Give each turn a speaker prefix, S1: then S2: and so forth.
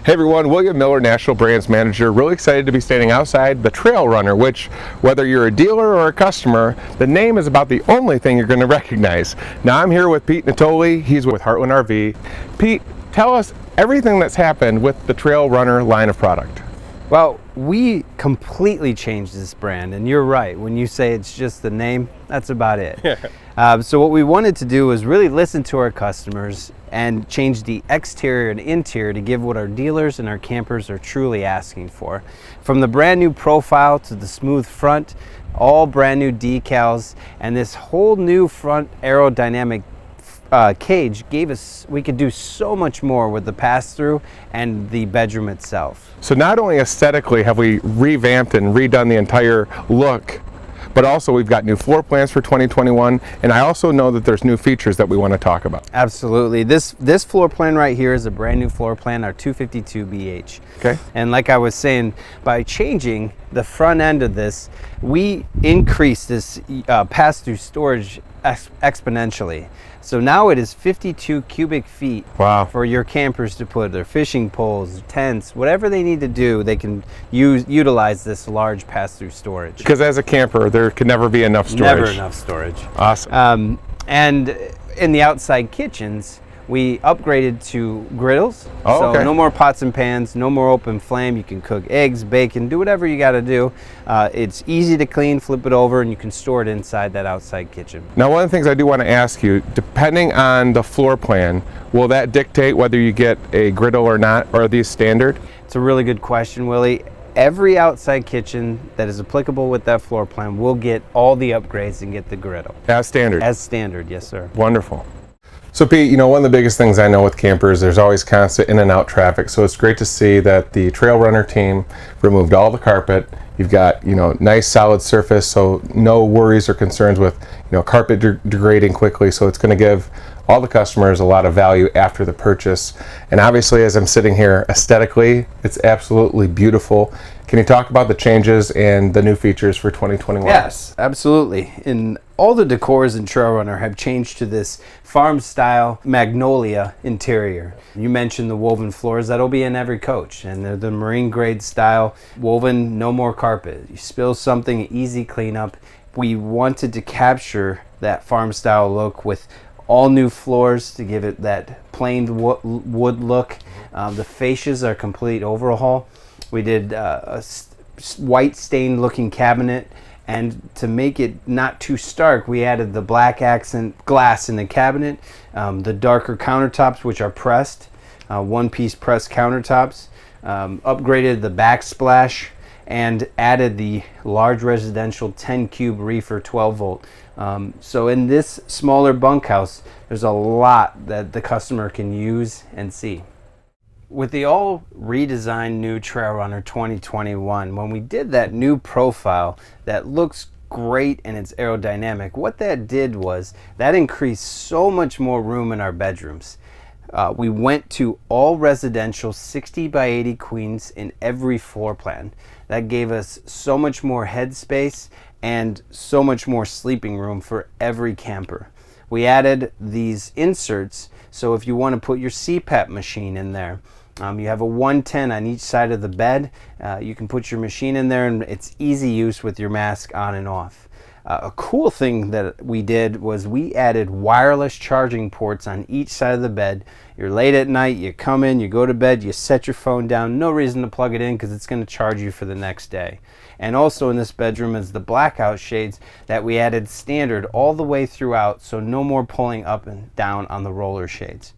S1: Hey everyone, William Miller, National Brands Manager. Really excited to be standing outside the Trail Runner, which, whether you're a dealer or a customer, the name is about the only thing you're going to recognize. Now I'm here with Pete Natoli. He's with Heartland RV. Pete, tell us everything that's happened with the Trail Runner line of product.
S2: Well, we completely changed this brand, and you're right. When you say it's just the name, that's about it. So what we wanted to do was really listen to our customers and change the exterior and interior to give what our dealers and our campers are truly asking for. From the brand new profile to the smooth front, all brand new decals, and this whole new front aerodynamic cage gave us, we could do so much more with the pass-through and the bedroom itself.
S1: So not only aesthetically have we revamped and redone the entire look, but also we've got new floor plans for 2021, and I also know that there's new features that we want to talk about.
S2: Absolutely. This floor plan right here is a brand new floor plan, our 252BH.
S1: Okay.
S2: And like I was saying, by changing the front end of this, we increased this pass-through storage exponentially. So now it is 52 cubic feet.
S1: Wow.
S2: For your campers to put their fishing poles, tents, whatever they need to do, they can utilize this large pass-through storage.
S1: Because as a camper, there can never be enough storage.
S2: Never enough storage.
S1: Awesome.
S2: And in the outside kitchens, we upgraded to griddles.
S1: Oh, okay.
S2: So no more pots and pans, no more open flame. You can cook eggs, bacon, do whatever you got to do. It's easy to clean, flip it over, and you can store it inside that outside kitchen.
S1: Now, one of the things I do want to ask you, depending on the floor plan, will that dictate whether you get a griddle or not, or are these standard?
S2: It's a really good question, Willie. Every outside kitchen that is applicable with that floor plan will get all the upgrades and get the griddle.
S1: As standard?
S2: As standard, yes, sir.
S1: Wonderful. So Pete, you know, one of the biggest things I know with campers, there's always constant in and out traffic. So it's great to see that the Trail Runner team removed all the carpet. You've got, you know, nice solid surface, so no worries or concerns with, you know, carpet degrading quickly. So it's going to give all the customers a lot of value after the purchase. And obviously, as I'm sitting here, aesthetically, it's absolutely beautiful. Can you talk about the changes and the new features for 2021?
S2: Yes, absolutely. And all the decors in Trail Runner have changed to this farm-style magnolia interior. You mentioned the woven floors. That'll be in every coach, and they're the marine grade style woven, no more carpet. You spill something, easy cleanup. We wanted to capture that farm-style look with all new floors to give it that plain wood look. The fascias are complete overhaul. We did a white stained looking cabinet, and to make it not too stark, we added the black accent glass in the cabinet, the darker countertops, which are pressed, one-piece pressed countertops, upgraded the backsplash, and added the large residential 10 cube reefer 12 volt. So in this smaller bunkhouse, there's a lot that the customer can use and see. With the all redesigned new Trail Runner 2021, when we did that new profile that looks great and it's aerodynamic, what that did was that increased so much more room in our bedrooms. We went to all residential 60 by 80 queens in every floor plan. That gave us so much more headspace and so much more sleeping room for every camper. We added these inserts, so if you want to put your CPAP machine in there, you have a 110 on each side of the bed. You can put your machine in there, and it's easy use with your mask on and off. A cool thing that we did was we added wireless charging ports on each side of the bed. You're late at night, you come in, you go to bed, you set your phone down, no reason to plug it in because it's going to charge you for the next day. And also in this bedroom is the blackout shades that we added standard all the way throughout, so no more pulling up and down on the roller shades.